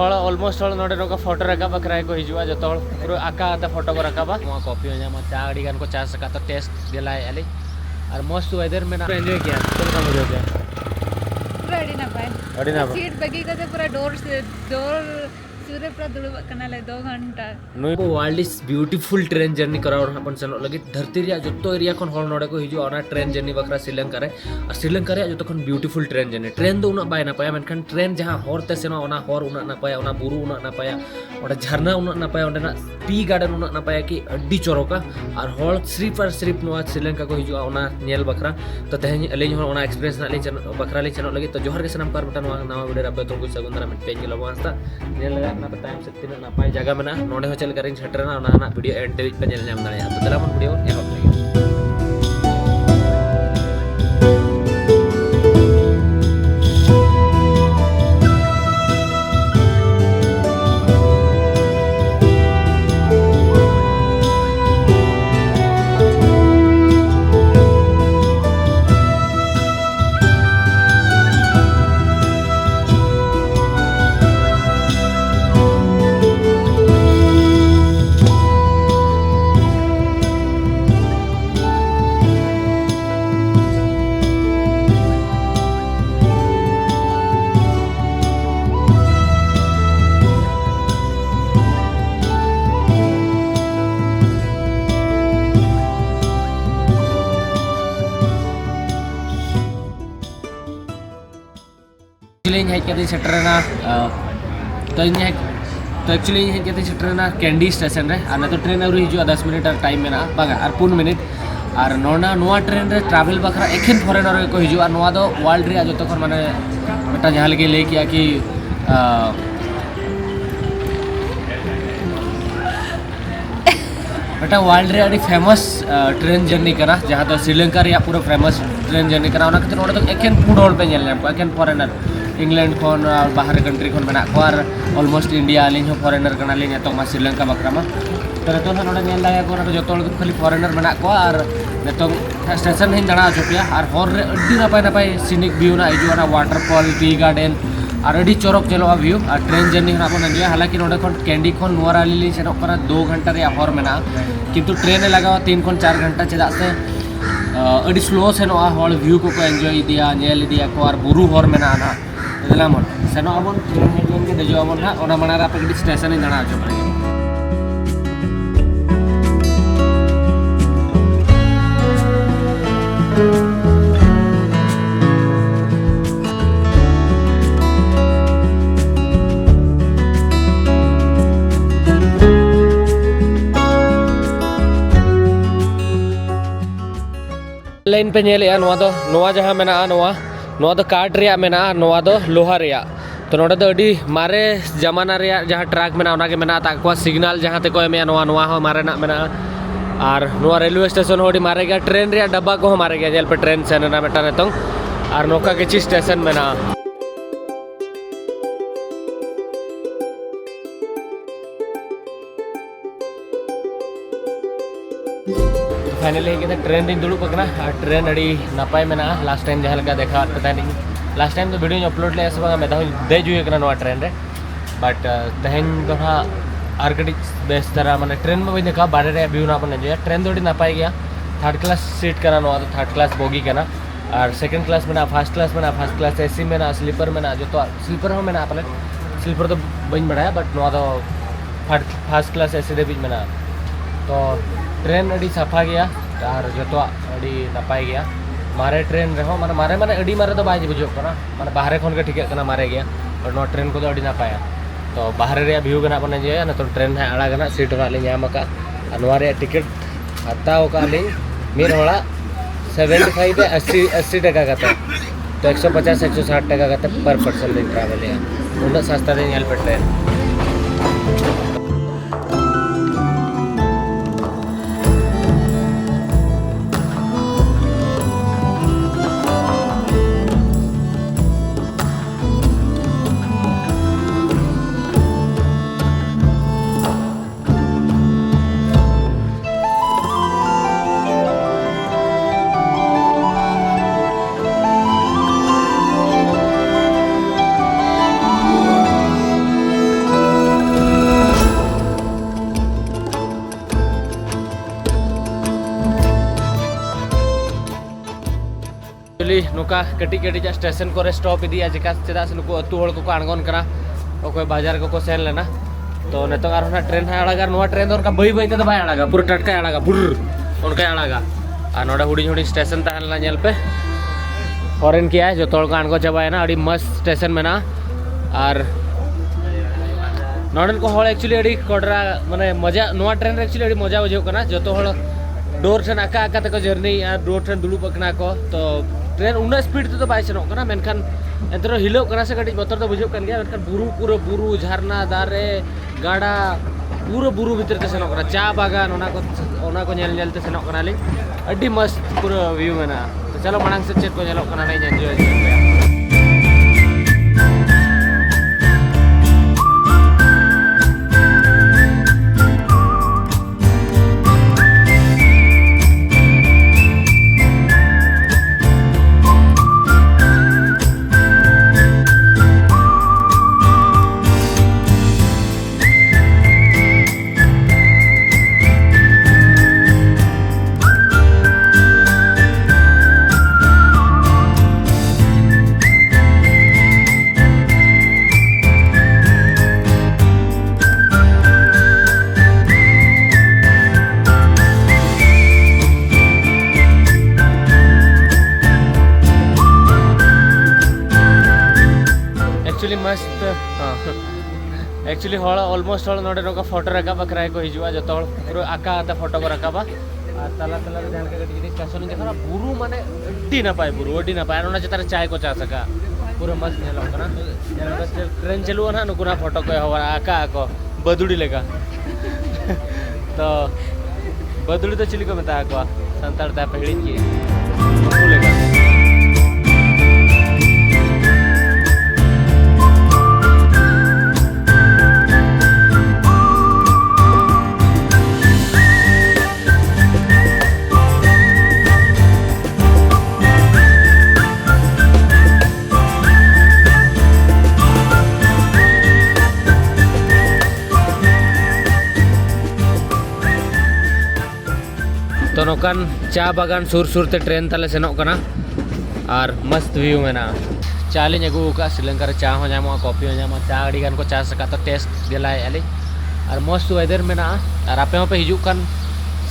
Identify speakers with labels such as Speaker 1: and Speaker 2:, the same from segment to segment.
Speaker 1: Almost नोडे नोका photo रखा बकरा को हिजुआ जो पूरा आका आते फोटो को रखा कॉफी हो चा अड़ी गान को चास रखा तो टेस्ट दिलाए अली और मस्त वेदर में एंजॉय किया तो मजा किया अड़ी ना
Speaker 2: सीट बगी का पूरा डोर सूर्य पूरा दुड़ब कना ले 2 घंटा
Speaker 1: नुई को world is beautiful train journey करा और अपन सेनो लगी धरती रिया जतो एरिया खन हॉल नोडे को हिजु और ट्रेन जर्नी बकरा श्रीलंका रे और श्रीलंका रे जतो खन ब्यूटीफुल ट्रेन जर्नी ट्रेन दो उना बाय ना पाया मेनखान ट्रेन जहां हॉर ते सेनो ओना हॉर उना ना पाया ओना बुरु उना ना पाया ओडा झरना उना ना पाया ओडा टी गार्डन उना ना पाया कि अड्डी चोरोका और हॉल सिर्फ नोआ श्रीलंका को हिजु ओना नेल बकरा तो तेहनी अलिन हो ओना एक्सपीरियंस ना ले बकरा ले चनो लगी तो जोहर के सनम कर बटा नवा वीडियो रे तो कुछ सगुंदरा में पेंज लो वास्ता नेल लगा ना टाइम से तीन नापाय जगह में नोडे हो चल करें छटरना ना वीडियो एंड पे नेल नाम दाड़े तो चला मन वीडियो एहब लगे हेज के सेटरना तो एक्चुअली हेज के सेटरना कैंडी स्टेशन रे और तो ट्रेन आउरी हिजुआ 10 मिनट और टाइम में बागा और 4 मिनट और नोना ट्रेन रे ट्रैवल बखरा एखेन फॉरेनर को हिजुआ नोआ दो वर्ल्ड रे जो तक माने बेटा जहां लगे ले किया कि बेटा वर्ल्ड रे फेमस ट्रेन जर्नी करा जहां तो श्रीलंका रे पूरा फेमस ट्रेन जर्नी करा ओना खातिर तो एखेन फूड हॉल पे नेल नाम एखेन फॉरेनर इंग्लैंड खन बाहर कंट्री खन मेना को और ऑलमोस्ट इंडिया आलिन हो फॉरेनर कना लिन तो मा श्रीलंका बकरा मा तो तो नोडे नेल दाया को जो तो खाली फॉरेनर मेना को और तो स्टेशन हिन दाड़ा चोपिया और हॉर रे अड्डी नपाय सीनिक व्यू ना हिजुआ ना वाटरफॉल टी गार्डन और अड्डी चोरक चलो व्यू और ट्रेन जर्नी हना अपन एंजॉय हालांकि नोडे खन कैंडी खन नुआर आली लिन सेनो करा 2 घंटा रे हॉर मेना किंतु ट्रेन लगावा 3 खन 4 घंटा चेदा से अड्डी स्लो सेनो हॉल व्यू को एंजॉय दिया नेल दिया को और बुरु हॉर मेना ना मन सेनो अब ट्रेन हेडलाइन के दजो अब ना ओना मनारा पे स्टेशन इन दाड़ा जो पड़े लाइन पे नेल या नोआ जहां मेना नोआ तो काट रिया मेना नोआ दो लोहा रिया तो नोडे दो अडी मारे जमाना रिया जहां ट्रक मेना ओना के मेना ताकवा सिग्नल जहां ते को एमे नोआ हो मारे ना मेना और नोआ रेलवे स्टेशन होडी मारे गया ट्रेन रिया डब्बा को मारे गया जेल पे ट्रेन से ना बेटा ने तो और नोका के ची स्टेशन मेना फाइनली के ट्रेन दिन दुड़ू पकना ट्रेन अड़ी नपाय में लास्ट टाइम जहाँ लगा देखा पता नहीं लास्ट टाइम तो वीडियो अपलोड ले सब मैं दे जुए करना ट्रेन रे बट तेहन तो हाँ और कटी बेस तरह मैंने ट्रेन में भी देखा बारे रे व्यू ना अपन एंजॉय ट्रेन तो नपाय गया 3rd क्लास सीट करना तो 3rd क्लास बोगी करना और 2nd क्लास में फर्स्ट क्लास एसी में स्लीपर में जो तो स्लीपर हो में अपने स्लीपर तो बन बढ़ाया बट तो 1st क्लास एसी दे बीच में तो ट्रेन अड़ी सफा गया और जो तो अड़ी नपाय गया मारे ट्रेन रहो मारे अड़ी मारे तो बाज बुझो करना माने बाहर खन के ठीक करना मारे गया और नो ट्रेन को तो अड़ी नपाया तो बाहर रे व्यू गना अपन जे ना तो ट्रेन है आड़ा गना सीट वाले नाम का अनवारे टिकट हताओ का ले मेर होड़ा 75 पे 80 टका का तो 150 160 टका का पर पर्सन दिन ट्रैवल है उन्ना सस्ता दिन यल पे ट्रेन नौका कटी कटी स्टेशन को स्टॉप इदी चिका चेदा से नुको अतु हड़ को आणगोन करा ओको बाजार को सेन लेना तो नितों आर ट्रेन है अड़ागा नोआ ट्रेन दो उनका बई बई ते बाय अड़ागा पूरा टटका अड़ागा बुर उनका अड़ागा और नोडा हुडी हुडी स्टेशन तहलना नेल पे फॉरेन किया है जो तोड़ को आणगो चबायना अड़ी मस्त स्टेशन में ना और नोडन को हड़ एक्चुअली अड़ी कोडरा माने मजा नोआ ट्रेन रे एक्चुअली अड़ी मजा बुझो कना जो तो हड़ डोर ठन आका आका तक जर्नी और डोर ठन दुलुब कना को तो ट्रेन उन्ना स्पीड ते तो बाय सेनो कना मेनखान एंतरो हिलो कना से कटी बतर तो बुझो कन गया मेनखान बुरु पूरा बुरु झरना दारे गाड़ा पूरा बुरु भीतर ते सेनो कना चा बागान ओना को नेल नेल ते सेनो कना ली अड्डी मस्त पूरा व्यू मेना तो चलो मांग से चेक को नेलो कना नहीं एंजॉय एक्चुअली मस्त हाँ एक्चुअली हल ऑलमोस्ट हल नोडे नोका फोटो रखा बकरा को हिजुआ जो तोड़ पूरा आका आता फोटो को रखा बा और तला तला ध्यान के कटी स्टेशन देखा बुरु माने अड्डी ना पाए बुरु अड्डी ना पाए ओना चतार चाय को चा सका पूरा मस्त नेलो कना ट्रेन चलुआ ना नुकुना फोटो को हवा आका को बदुड़ी लेगा तो बदुड़ी तो चिली को मता को संताल ता पहली की लेगा तो नौकान चा बागान सुर सुर ते ट्रेन ताले सेनोक कना और मस्त व्यू मेना चा लिंग अगू का श्रीलंका रे चा हो जामो कॉफी हो जामो चा अड़ी गान को चा सका तो टेस्ट दिलाय आली और मस्त वेदर मेना और आपे पे हिजू कान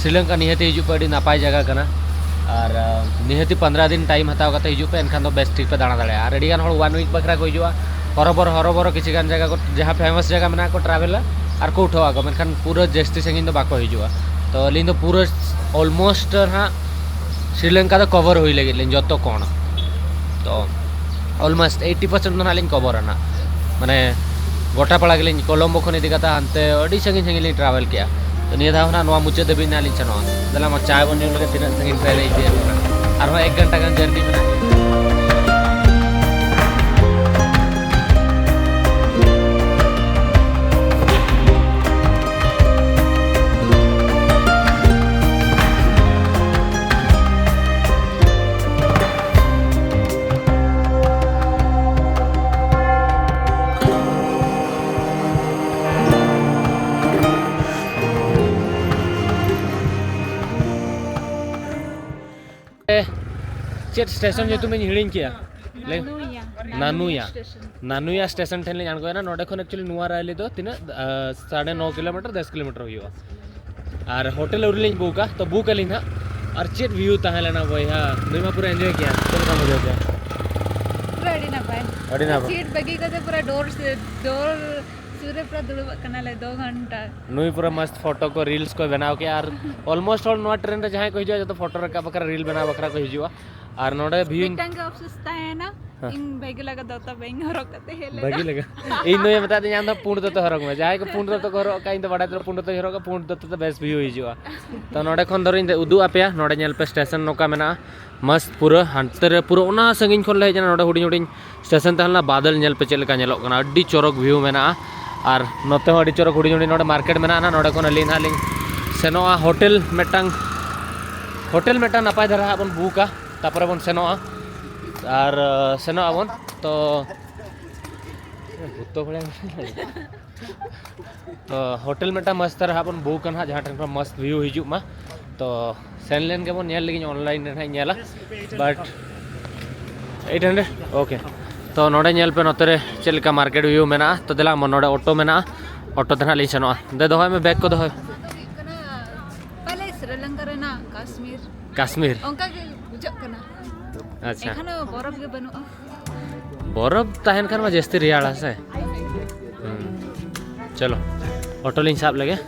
Speaker 1: श्रीलंका निहते हिजू पे अड़ी नापाय जगह कना और निहती 15 दिन टाइम हताव कते हिजू पे एनखान दो बेस्ट ट्रिप पे दाणा दाड़े और अड़ी गान हड़ 1 वीक बकरा को हिजुआ हरबर किसी गान जगह को जहाँ फेमस जगह मेना को ट्रैवल और को उठवा को मेनखान पूरा जस्ती संगिन दो बाको हिजुआ तो अली तो पूरा ऑलमोस्ट हाँ श्रीलंका तो कवर हुई लगे जो तो कौन तो ऑलमोस्ट 80% ना कवर है ना माने गोटा पड़ा गली कोलम्बो खन इदी कता हनते अड़ी संगिन संगिन ट्रैवल किया तो निया धाव ना नोआ मुचे देबी ना लिंच नोआ दला म चाय बन लगे तीन संगिन ट्रेन इदी और 1 घंटा गन जर्नी में चेट स्टेशन जो तुम्हें हिड़िंग किया नानुया स्टेशन ठेन जान को ना नोडे खन एक्चुअली नुआ रायली दो तीन 9.5 किलोमीटर 10 किलोमीटर हुआ और होटल उरलिंग बुका तो बुक अलिंग हा और चेट व्यू ताहे लेना भैया नुमा पूरा एंजॉय किया तो का मजा किया
Speaker 2: पूरा अड़ी ना सीट बगी कते पूरा डोर सूर्य पूरा दुड़ब कना ले 2 घंटा
Speaker 1: नुई पूरा मस्त फोटो को रील्स को बनाओ के यार ऑलमोस्ट ऑल नोआ ट्रेन रे जहां को हिजुआ तो फोटो रखा बकरा रील बना बकरा को हिजुआ और नोडे व्यू
Speaker 2: मिटंग के ऑप्शंस ताहे ना इन बेग लगा दोता बेंग हरो कते हेले
Speaker 1: बेग लगा इन नो ये बता दे जान पूर्ण तो हरक में जाय को पूर्ण तो करो काइन तो बड़ा तो पूर्ण तो हरो का पूर्ण तो बेस्ट व्यू हिजुआ तो नोडे खन धरिन उदु आपेया नोडे नेल पे स्टेशन नोका मेना मस्त पूरा हंते रे पूरा ओना संगिन खन ले जना नोडे हुडिन हुडिन स्टेशन तहला बादल नेल पे चेल का नेलो कना अड्डी चोरक व्यू मेना और नोते अड्डी चोरक हुडिन हुडिन नोडे मार्केट मेना ना नोडे कोन लिन हालिंग सेनोआ होटल मेटांग नापाय धरा बन बुका तापर बन सेनोआ और सेनोआ बन तो भूतो बड़े तो होटल मेटा मस्त रहा बन बुक ना जहाँ ठन मस्त व्यू हिजू मा तो सेन लेन के बन नेल लगी ऑनलाइन रे नेला बट 800 ओके तो नोडे नेल पे नोते रे चलका मार्केट व्यू मेना तो देला मन नोडे ऑटो मेना ऑटो तना ली सनोआ दे दोहय में बैग को दोहय
Speaker 2: पहले श्रीलंका रेना कश्मीर
Speaker 1: कश्मीर
Speaker 2: ओंका के बुझक कना
Speaker 1: अच्छा
Speaker 2: एखाने बरफ के बनुआ
Speaker 1: बरफ तहन खान में जस्ती रियाड़ा से चलो ऑटो लिंक साहब लगे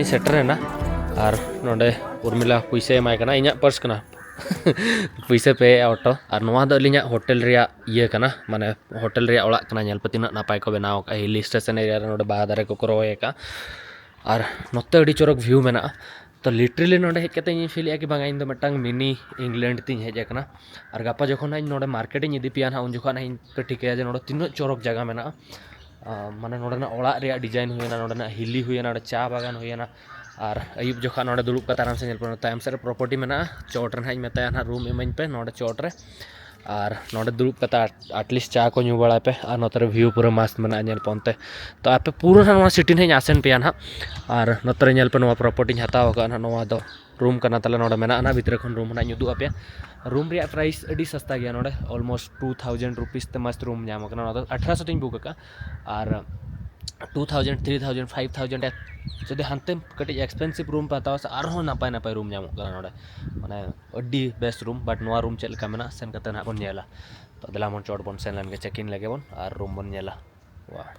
Speaker 1: सेटर है ना और नोडे उर्मिला पैसे एमाय कना इᱧᱟᱜ पर्स कना पैसे पे ऑटो और नोवा दो अलिᱧᱟᱜ होटल रिया ये कना माने होटल रिया ओळाग कना नेल पे तिनाग नापाय को बनाव का हिल स्टेशन एरिया रे नोडे बाहा दारे को रोय का और नोते अडी चोरक व्यू मेना तो लिटरली नोडे हेज कते इन फील कि बांगा इन दो मटांग मिनी इंग्लैंड तिन हेज कना और गपा जखन इन नोडे मार्केट इन इदी पिया ना उन जखन इन पे ठिकया जे नोडे तिनो चोरक जगह मेना माने नोडे ओळाग रिया डिजाइन हुयना नोडे हिली हुयना नोडे चा बागान हुयना और अयुब जोखा नोडे दुड़ुब कता आराम से नेल पे तायम से प्रॉपर्टी मेना चोट रे हाई मेताया ना रूम इमाइन पे नोडे चोट रे और नोडे दुड़ुब कता एटलिस्ट चा को न्यू बड़ा पे और नोतरे व्यू पूरा मस्त मेना नेल पोनते तो आपे पूरा ना सिटी ने आसेन पे ना और नोतरे नेल पे नोवा प्रॉपर्टी हताव का ना नोवा दो रूम कना तले नोडे मेना ना भीतर खन रूम ना नुदु आपे रूम रिया प्राइस अडी सस्ता गया नोडे ऑलमोस्ट 2000 रुपीस ते मस्त रूम नाम कना 1800 तिन बुक का और 2000 3000 5000 जदि हानते कटी एक्सपेंसिव रूम पे हताव और नापाय नापाय रूम नाम कना नोडे माने अडी best room but Nova room चल का मेना सेन कते ना बन नेला तो देला मन चोट बन सेन लन के चेक इन लगे बन और रूम बन नेला वाह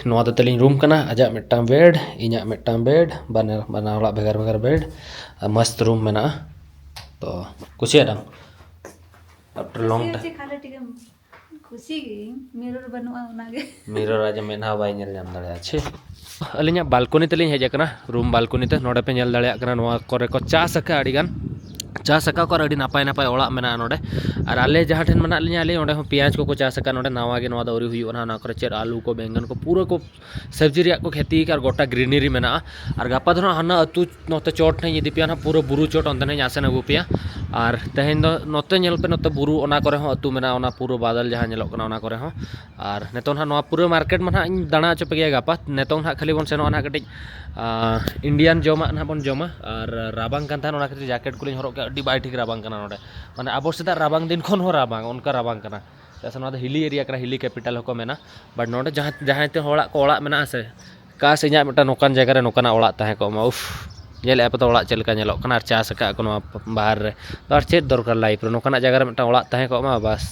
Speaker 1: नोवा दो तलिंग रूम कना आजा मिटांग बेड इᱧᱟᱜ मिटांग बेड बना ओला भेगार भेगार बेड मस्त रूम मेना तो कुसिया डांग आफ्टर लॉन्ग टाइम
Speaker 2: खुशी मिरर बनुआ उनागे
Speaker 1: मिरर आज मेना बाय नेल नाम दाड़े अच्छे अलिᱧᱟᱜ बालकनी तलिंग हेज कना रूम बालकनी ते नोडे पे नेल दाड़े कना नोवा करे को चा सका अडी गान चा सका को अडी नापाय नापाय ओला मेना नोडे और आले जहाँ ठेन मना लिया आले ओडे पियाज को चा सका नोडे नावा गे नोवा दौरी हुई ना करे चेर आलू को बैंगन को पूरा को सब्जी रिया को खेती और गोटा ग्रीनरी मेना और गपा दो हाना अतु नोते चोट नहीं यदि पिया ना पूरा बुरु चोट अंदर नहीं आसे अगू पिया और तेहेन दो नोते नेल पे नोते बुरु ओना करे हो अतु मेना ओना पूरा बादल जहाँ नेलोग कना ओना करे हो और नेतो ना नोवा पूरा मार्केट में इन दाणा चो पे गया गपा नेतो ना खाली बन सेनो ना कटिज इंडियन जमा ना बन जमा और राबांग कान थान ओना खातिर जैकेट कुलिन हरो के अडी बाय ठीक राबांग कना नोडे माने आबो सेदा राबांग दिन खन हो राबांग उनका राबांग कना जैसे नोडे हिली एरिया करा हिली कैपिटल हको मेना बट नोडे जहाँ जहाँ ते होड़ा को ओड़ा मेना से कास इᱧᱟᱜ मिटा नोकान जगह रे नोकाना ओड़ा ताहे को मा उफ जेल एप तो ओड़ा चलका नेलो कना और चास का कोनो बाहर रे तो और चेत दरकार लाइफ रे नोकाना जगह रे मिटा ओड़ा ताहे को मा बस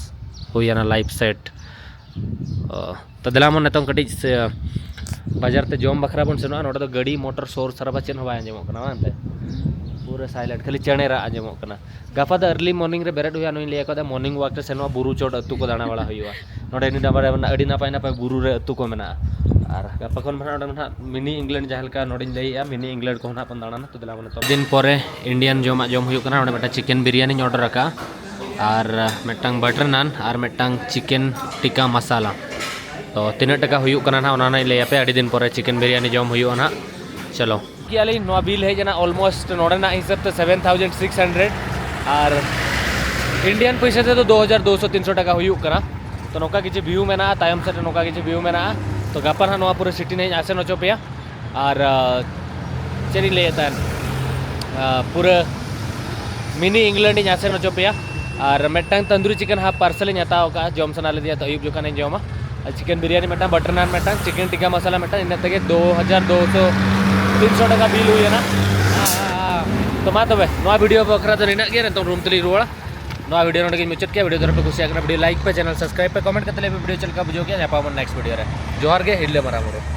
Speaker 1: हुयना लाइफ सेट तो दिला मन नेतम कटिज से बाजार ते जम बखरा बन सेनो नोडे तो गाड़ी मोटर सोर सरबा चेन हो बाय आंजमो कना मानते पूरा साइलेंट खाली चेने रा आंजमो कना गपा द अर्ली मॉर्निंग रे बेरेट हुया नोइन लिया को द मॉर्निंग वॉक ते सेनो बुरु चोट अतु को दाणा वाला हुआ नोडे नि दाबारे अडी नापाय नापाय बुरु रे अतु को मेना और गपा खन मना नोडे मिनी इंग्लैंड जहलका नोडिन लैया मिनी इंग्लैंड को ना पन दाणा तो दिला मन तो दिन परे इंडियन जमा जम हुयो कना नोडे मेटा चिकन बिरयानी ऑर्डर रखा और मेटांग बटर नान और मेटांग चिकन टिक्का मसाला तो 3 टका हुयो कना ना ओना नै लैया पे अडी दिन परे चिकन बिरयानी जम हुयो ना चलो कि आली नोवा बिल है जना ऑलमोस्ट नोडे ना हिसाब ते 7600 और इंडियन पैसे ते तो 2200 300 टका हुयो कना तो नोका किछि व्यू मेना तायम से नोका किछि व्यू मेना तो गपर नोवा पूरा सिटी नहीं आसे नचो पे और चेरी लेता पूरा मिनी इंग्लैंड आसे नचो पे और मेटांग तंदूरी चिकन हाफ पार्सल हताव का जम सना ले दिया तो अयुब जोखा नहीं जमा चिकन बिरयानी मेटांग बटर नान मेटांग चिकन टिक्का मसाला मेटांग इन तक 2200 300 टका बिल हुई ना तो मा तबे नोवा वीडियो बखरा तो निना गे तो रूम तली रुवाड़ा नोवा वीडियो नोडे मुचाद के वीडियो पे कुछ वीडियो लाइक पे चैनल सब्सक्राइब पे कमेंट करते वीडियो चल का बुझो गया नेक्स्ट वीडियो रे जोहार गे हिडले मरा मोरो।